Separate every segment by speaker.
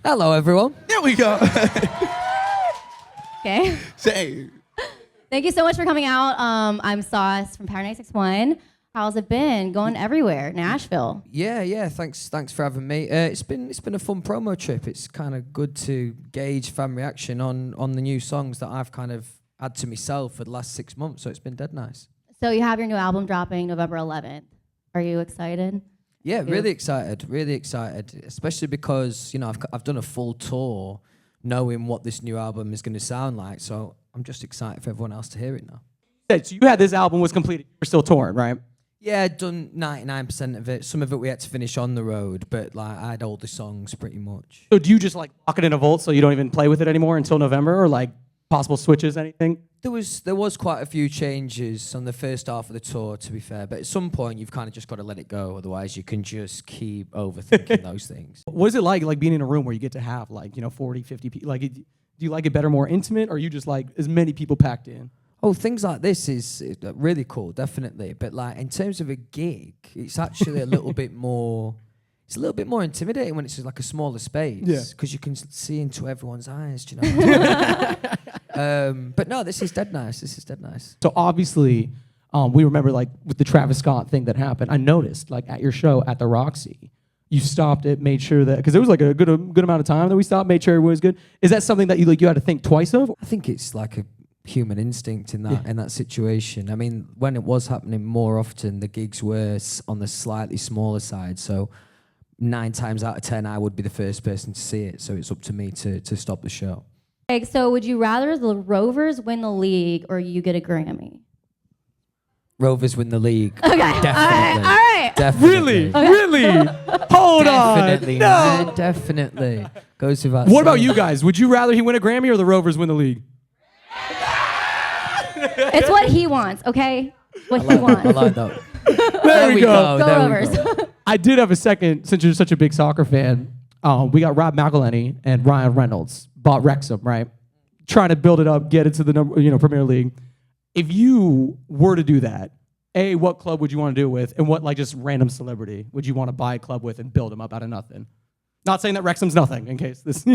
Speaker 1: Hello, everyone.
Speaker 2: There we go.
Speaker 3: Okay.
Speaker 2: Say.
Speaker 3: Thank you so much for coming out. I'm Sauce from Power 96.1. How's it been? Going everywhere, Nashville.
Speaker 1: Yeah. Thanks for having me. It's been a fun promo trip. It's kind of good to gauge fan reaction on the new songs that I've kind of had to myself for the last 6 months. So it's been dead nice.
Speaker 3: So you have your new album dropping November 11th. Are you excited?
Speaker 1: Yeah, really excited, especially because, you know, I've done a full tour knowing what this new album is going to sound like, so I'm just excited for everyone else to hear it now.
Speaker 4: So you had this album was completed, you're still touring, right?
Speaker 1: Yeah, I'd done 99% of it. Some of it we had to finish on the road, but like I had all the songs pretty much.
Speaker 4: So do you just like lock it in a vault so you don't even play with it anymore until November, or like possible switches, anything?
Speaker 1: There was quite a few changes on the first half of the tour, to be fair, but at some point you've kind of just got to let it go, otherwise you can just keep overthinking those things.
Speaker 4: What is it like being in a room where you get to have 40, 50 people? Like, do you like it better, more intimate, or you just like as many people packed in?
Speaker 1: Oh, things like this is really cool, definitely. But like in terms of a gig, it's actually a little bit more. It's a little bit more intimidating when it's like a smaller space, because you can see into everyone's eyes. Do you know? But no, this is dead nice.
Speaker 4: So obviously, we remember like with the Travis Scott thing that happened. I noticed like at your show at the Roxy, you stopped it, made sure that because there was like a good amount of time that we stopped, made sure everyone was good. Is that something that you had to think twice of?
Speaker 1: I think it's like a human instinct in that situation. I mean, when it was happening more often, the gigs were on the slightly smaller side. So 9 times out of 10, I would be the first person to see it. So it's up to me to stop the show.
Speaker 3: So would you rather the Rovers win the league or you get a Grammy?
Speaker 1: Rovers win the league.
Speaker 3: Okay.
Speaker 1: Definitely.
Speaker 3: All right.
Speaker 1: Definitely.
Speaker 4: Really? Hold
Speaker 1: Definitely,
Speaker 4: on. No.
Speaker 1: man. Definitely. Goes without
Speaker 4: What about
Speaker 1: saying.
Speaker 4: you guys? Would you rather he win a Grammy or the Rovers win the league?
Speaker 3: It's what he wants, okay? What he wants.
Speaker 1: I like that.
Speaker 4: There we go.
Speaker 3: Go
Speaker 1: There we
Speaker 3: Rovers.
Speaker 1: go.
Speaker 4: I did have a second, since you're such a big soccer fan. We got Rob McElhenney and Ryan Reynolds bought Wrexham, right? Trying to build it up, get it to the Premier League. If you were to do that, A, what club would you want to do it with, and what like just random celebrity would you want to buy a club with and build them up out of nothing? Not saying that Wrexham's nothing, in case this,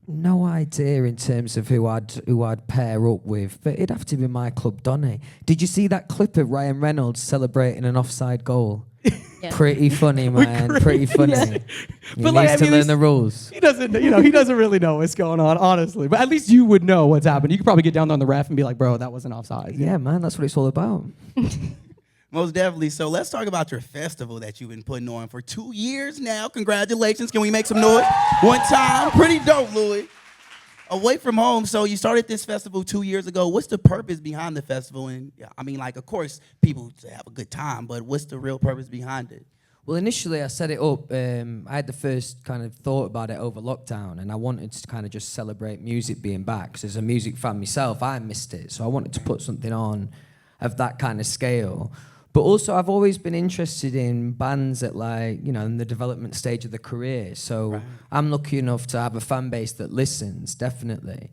Speaker 1: No idea in terms of who I'd pair up with, but it'd have to be my club, Donny. Did you see that clip of Ryan Reynolds celebrating an offside goal? Yeah. Pretty funny, man. Pretty funny. Yeah. He
Speaker 4: But
Speaker 1: needs to learn the rules.
Speaker 4: He doesn't really know what's going on, honestly. But at least you would know what's happening. You could probably get down there on the ref and be like, bro, that wasn't offside.
Speaker 1: Yeah, man, that's what it's all about.
Speaker 2: Most definitely. So let's talk about your festival that you've been putting on for 2 years now. Congratulations. Can we make some noise? One time. Pretty dope, Louis. Away from home. So you started this festival 2 years ago. What's the purpose behind the festival? And I mean, like, of course, people have a good time, but what's the real purpose behind it?
Speaker 1: Well, initially I set it up, I had the first kind of thought about it over lockdown, and I wanted to kind of just celebrate music being back, because as a music fan myself, I missed it. So I wanted to put something on of that kind of scale. But also I've always been interested in bands at in the development stage of the career. So I'm lucky enough to have a fan base that listens, definitely.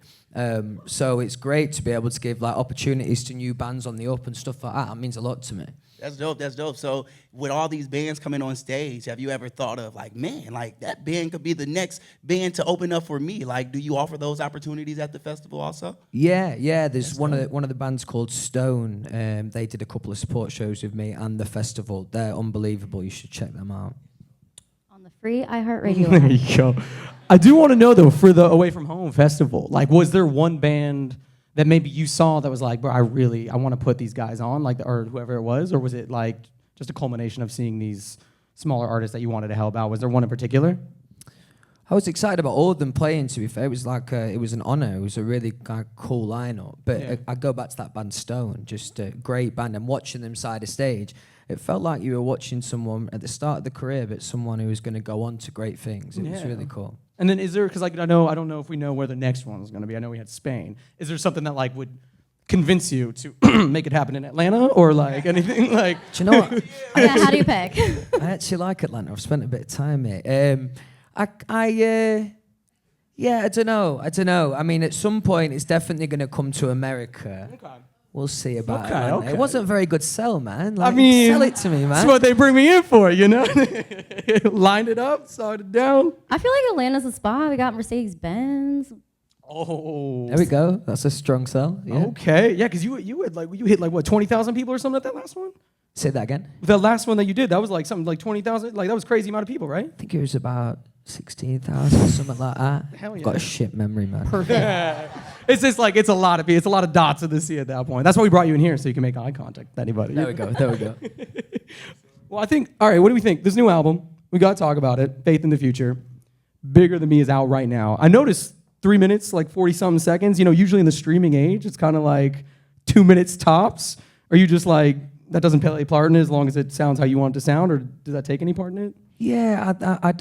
Speaker 1: So it's great to be able to give opportunities to new bands on the up and stuff like that. That means a lot to me.
Speaker 2: That's dope. So with all these bands coming on stage, have you ever thought of that band could be the next band to open up for me? Like, do you offer those opportunities at the festival also?
Speaker 1: Yeah. There's one of the bands called Stone. They did a couple of support shows with me and the festival. They're unbelievable. You should check them out.
Speaker 3: On the free iHeart Radio
Speaker 4: There
Speaker 3: app.
Speaker 4: you go. I do want to know, though, for the Away From Home festival, was there one band that maybe you saw that was like, bro, I want to put these guys on, or whoever it was, or was it just a culmination of seeing these smaller artists that you wanted to help out? Was there one in particular?
Speaker 1: I was excited about all of them playing, to be fair. It was it was an honor. It was a really cool lineup. But I go back to that band Stone, just a great band. And watching them side of stage, it felt like you were watching someone at the start of the career, but someone who was going to go on to great things. It was really cool.
Speaker 4: And then is there, because I don't know if we know where the next one is going to be. I know we had Spain. Is there something that would convince you to make it happen in Atlanta, or anything
Speaker 1: Do you know what?
Speaker 3: How do you pick?
Speaker 1: I actually like Atlanta. I've spent a bit of time here. I don't know. I mean, at some point, it's definitely going to come to America.
Speaker 4: Okay.
Speaker 1: We'll see about
Speaker 4: Okay,
Speaker 1: it. Man.
Speaker 4: okay.
Speaker 1: It wasn't a very good sell, man.
Speaker 4: I
Speaker 1: Like,
Speaker 4: mean,
Speaker 1: sell it to me, man.
Speaker 4: that's what they bring me in for, you know? Lined it up, started down.
Speaker 3: I feel like Atlanta's a spot. We got Mercedes-Benz.
Speaker 4: Oh.
Speaker 1: There we go. That's a strong sell. Yeah.
Speaker 4: Okay. Yeah, because you hit like what, 20,000 people or something at that last one?
Speaker 1: Say that again.
Speaker 4: The last one that you did, that was like something like 20,000. Like that was a crazy amount of people, right?
Speaker 1: I think it was about 16,000, something like that.
Speaker 4: Hell yeah.
Speaker 1: Got a shit memory, man.
Speaker 4: It's just like it's a lot of people. It's a lot of dots in the sea at that point. That's why we brought you in here so you can make eye contact with anybody.
Speaker 1: There we go. There we go.
Speaker 4: Well, I think, all right, what do we think? This new album, we got to talk about it. Faith in the Future. Bigger Than Me is out right now. I noticed 3 minutes, like 40-something seconds. You know, usually in the streaming age, it's kind of like 2 minutes tops. Are you just like, that doesn't play a part in it as long as it sounds how you want it to sound, or does that take any part in it?
Speaker 1: Yeah,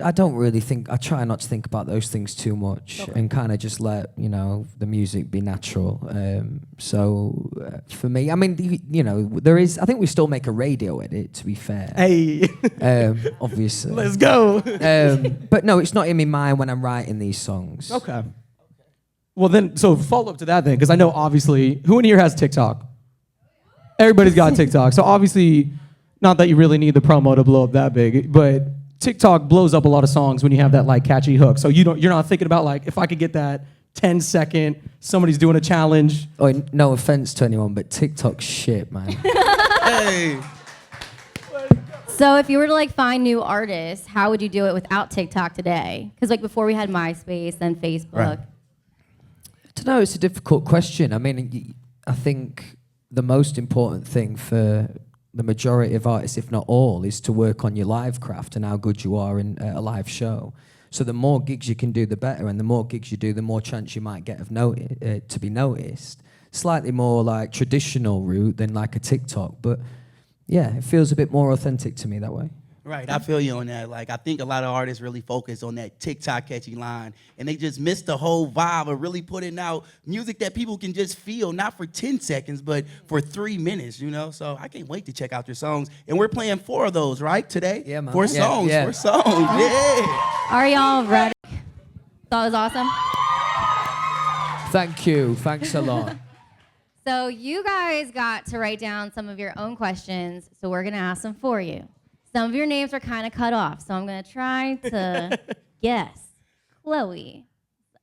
Speaker 1: I don't really think, I try not to think about those things too much and kind of just let, you know, the music be natural. For me, I mean, you know, there is, I think we still make a radio edit, to be fair.
Speaker 4: Hey,
Speaker 1: Obviously.
Speaker 4: let's go.
Speaker 1: But no, it's not in my mind when I'm writing these songs.
Speaker 4: Okay. Well, then, so follow up to that then, because I know obviously, who in here has TikTok? Everybody's got TikTok. So obviously, not that you really need the promo to blow up that big, but TikTok blows up a lot of songs when you have that like catchy hook. So you're not thinking about like, if I could get that 10-second, somebody's doing a challenge.
Speaker 1: Oh, no offense to anyone, but TikTok's shit, man.
Speaker 2: Hey.
Speaker 3: So if you were to like find new artists, how would you do it without TikTok today? Because like before we had MySpace, then Facebook.
Speaker 2: Right.
Speaker 1: I don't know, it's a difficult question. I mean, I think the most important thing for the majority of artists, if not all, is to work on your live craft and how good you are in a live show. So the more gigs you can do, the better, and the more gigs you do, the more chance you might get of to be noticed. Slightly more like traditional route than like a TikTok, but yeah, it feels a bit more authentic to me that way.
Speaker 2: Right, I feel you on that. Like, I think a lot of artists really focus on that TikTok catchy line, and they just miss the whole vibe of really putting out music that people can just feel, not for 10 seconds, but for 3 minutes, you know? So I can't wait to check out your songs. And we're playing 4 of those, right, today?
Speaker 1: Yeah, man.
Speaker 2: 4
Speaker 1: Yeah,
Speaker 2: songs,
Speaker 1: yeah.
Speaker 2: 4 songs, yeah.
Speaker 3: Are y'all ready? Thought it was awesome.
Speaker 1: Thank you. Thanks a lot.
Speaker 3: So you guys got to write down some of your own questions, so we're gonna ask them for you. Some of your names are kind of cut off, so I'm gonna try to guess. Chloe.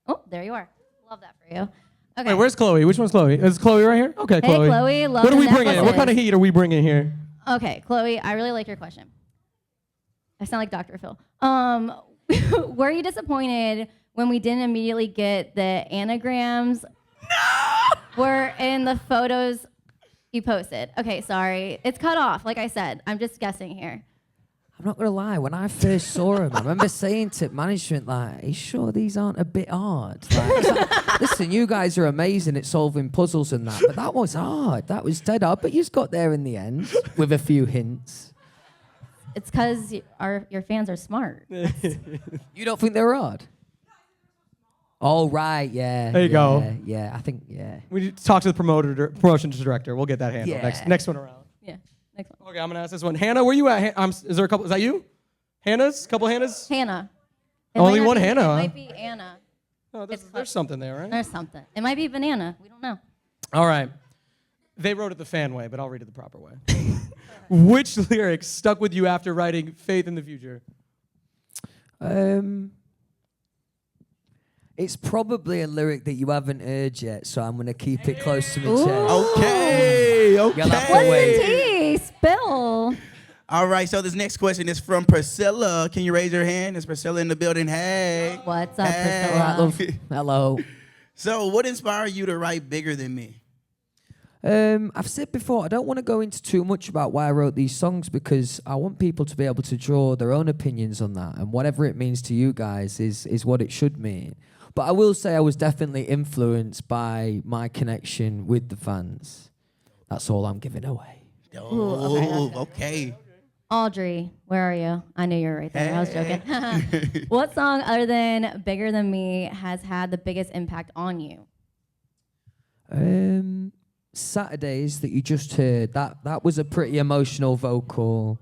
Speaker 3: Oh, there you are. Love that for you. Okay.
Speaker 4: Wait, where's Chloe? Which one's Chloe? Is Chloe right here? Okay,
Speaker 3: Hey,
Speaker 4: Chloe.
Speaker 3: Chloe, love
Speaker 4: What are
Speaker 3: the
Speaker 4: we bringing? What
Speaker 3: necklaces.
Speaker 4: kind of heat are we bringing here?
Speaker 3: Okay, Chloe, I really like your question. I sound like Dr. Phil. Were you disappointed when we didn't immediately get the anagrams? No! Were in the photos you posted. Okay, sorry. It's cut off, like I said. I'm just guessing here.
Speaker 1: I'm not gonna lie, when I first saw him, I remember saying to management, like, are you sure these aren't a bit hard? Like, listen, you guys are amazing at solving puzzles and that, but that was hard. That was dead hard, but you just got there in the end with a few hints.
Speaker 3: It's because your fans are smart.
Speaker 1: You don't think they were hard? Oh, right, yeah.
Speaker 4: There you go.
Speaker 1: Yeah, I think, yeah.
Speaker 4: We need to talk to the promotions director. We'll get that handled
Speaker 1: Yeah.
Speaker 4: next one around.
Speaker 3: Yeah, next one.
Speaker 4: Okay, I'm gonna ask this one. Hannah, where you at? Is there a couple? Is that you? Hannah's? Couple Hannahs?
Speaker 3: Hannah. It
Speaker 4: Only
Speaker 3: might not
Speaker 4: one
Speaker 3: be-
Speaker 4: Hannah,
Speaker 3: It
Speaker 4: huh?
Speaker 3: might be Anna.
Speaker 4: Oh,
Speaker 3: It's
Speaker 4: there's something there, right?
Speaker 3: There's something. It might be banana. We don't know.
Speaker 4: All right. They wrote it the fan way, but I'll read it the proper way. Which lyrics stuck with you after writing Faith in the Future?
Speaker 1: It's probably a lyric that you haven't heard yet, so I'm gonna keep it close to my
Speaker 3: Ooh.
Speaker 1: chest.
Speaker 2: Okay,
Speaker 1: You'll have to
Speaker 2: okay.
Speaker 1: wait.
Speaker 3: What's the tea? Spill.
Speaker 2: All right, so this next question is from Priscilla. Can you raise your hand? Is Priscilla in the building? Hey.
Speaker 3: What's up,
Speaker 2: Hey.
Speaker 1: All right,
Speaker 3: Priscilla?
Speaker 1: love. Hello.
Speaker 2: So, what inspired you to write Bigger Than Me?
Speaker 1: I've said before, I don't want to go into too much about why I wrote these songs because I want people to be able to draw their own opinions on that, and whatever it means to you guys is what it should mean. But I will say I was definitely influenced by my connection with the fans. That's all I'm giving away.
Speaker 2: Oh, okay.
Speaker 3: Audrey, where are you? I knew you were right there. I was joking. What song other than Bigger Than Me has had the biggest impact on you?
Speaker 1: Saturdays that you just heard, that was a pretty emotional vocal.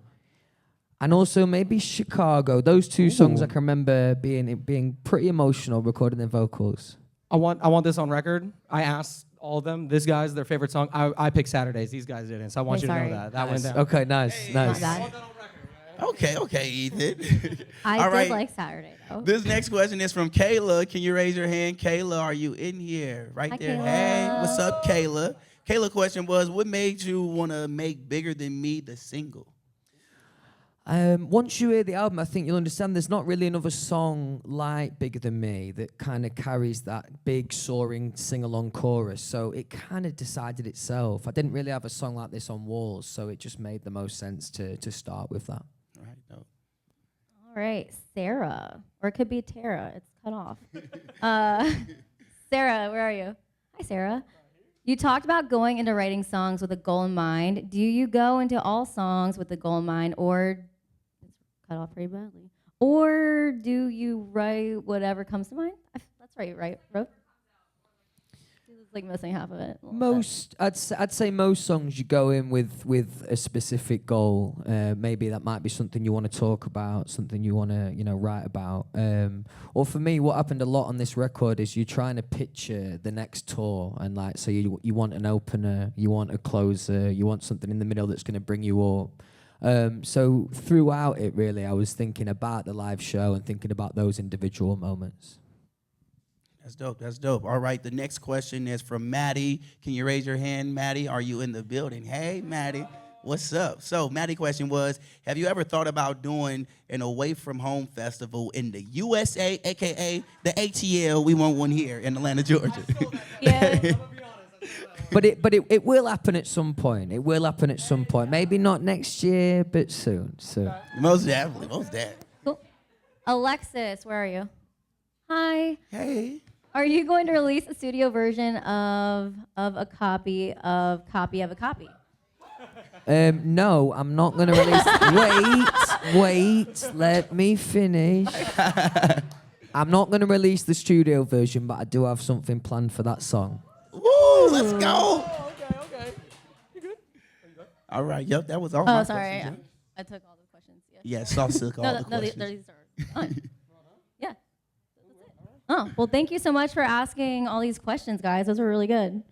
Speaker 1: And also maybe Chicago. Those two songs I can remember being pretty emotional, recording their vocals.
Speaker 4: I want this on record. I asked all of them, this guy's their favorite song. I picked Saturdays. These guys didn't. So I want
Speaker 3: Okay,
Speaker 4: you to
Speaker 3: sorry.
Speaker 4: know that. That went down.
Speaker 1: Okay, nice,
Speaker 3: Not
Speaker 1: nice.
Speaker 3: bad.
Speaker 2: Okay, Ethan.
Speaker 3: I
Speaker 2: All
Speaker 3: did
Speaker 2: right.
Speaker 3: like Saturday though.
Speaker 2: This next question is from Kayla. Can you raise your hand? Kayla, are you in here? Right
Speaker 3: Hi,
Speaker 2: there.
Speaker 3: Kayla.
Speaker 2: Hey, what's up, Kayla? Kayla question was, what made you want to make Bigger Than Me the single?
Speaker 1: Once you hear the album, I think you'll understand there's not really another song like Bigger Than Me that kind of carries that big, soaring, sing-along chorus. So it kind of decided itself. I didn't really have a song like this on Walls, so it just made the most sense to start with that.
Speaker 2: All right, no.
Speaker 3: All right, Sarah, or it could be Tara. It's cut off. Sarah, where are you? Hi, Sarah. You talked about going into writing songs with a goal in mind. Do you go into all songs with a goal in mind, or it's cut off pretty badly? Or do you write whatever comes to mind? That's right, Ro? It's like missing half of it.
Speaker 1: I'd say most songs you go in with a specific goal. Maybe that might be something you want to talk about, something you want to write about. Or for me, what happened a lot on this record is you're trying to picture the next tour, and like so you want an opener, you want a closer, you want something in the middle that's going to bring you up. So throughout it, really, I was thinking about the live show and thinking about those individual moments.
Speaker 2: That's dope. That's dope. All right, the next question is from Maddie. Can you raise your hand, Maddie? Are you in the building? Hey, Maddie. What's up? So, Maddie's question was, have you ever thought about doing an away from home festival in the USA, a.k.a. the ATL? We want one here in Atlanta, Georgia.
Speaker 3: Yeah.
Speaker 1: But it will happen at some point. It will happen at some point. Maybe not next year, but soon. So.
Speaker 2: Most definitely. Most definitely.
Speaker 3: Cool. Alexis, where are you? Hi.
Speaker 2: Hey.
Speaker 3: Are you going to release a studio version of a copy of a copy?
Speaker 1: No, I'm not going to release. Wait, let me finish. I'm not going to release the studio version, but I do have something planned for that song.
Speaker 2: Woo, let's go. Okay. You good? All right, yep, that was all my
Speaker 3: Oh, sorry.
Speaker 2: questions.
Speaker 3: I took all the questions. Yeah.
Speaker 2: Yeah, soft silk all the
Speaker 3: No,
Speaker 2: questions.
Speaker 3: these are fine. Yeah. Oh, well, thank you so much for asking all these questions, guys. Those were really good.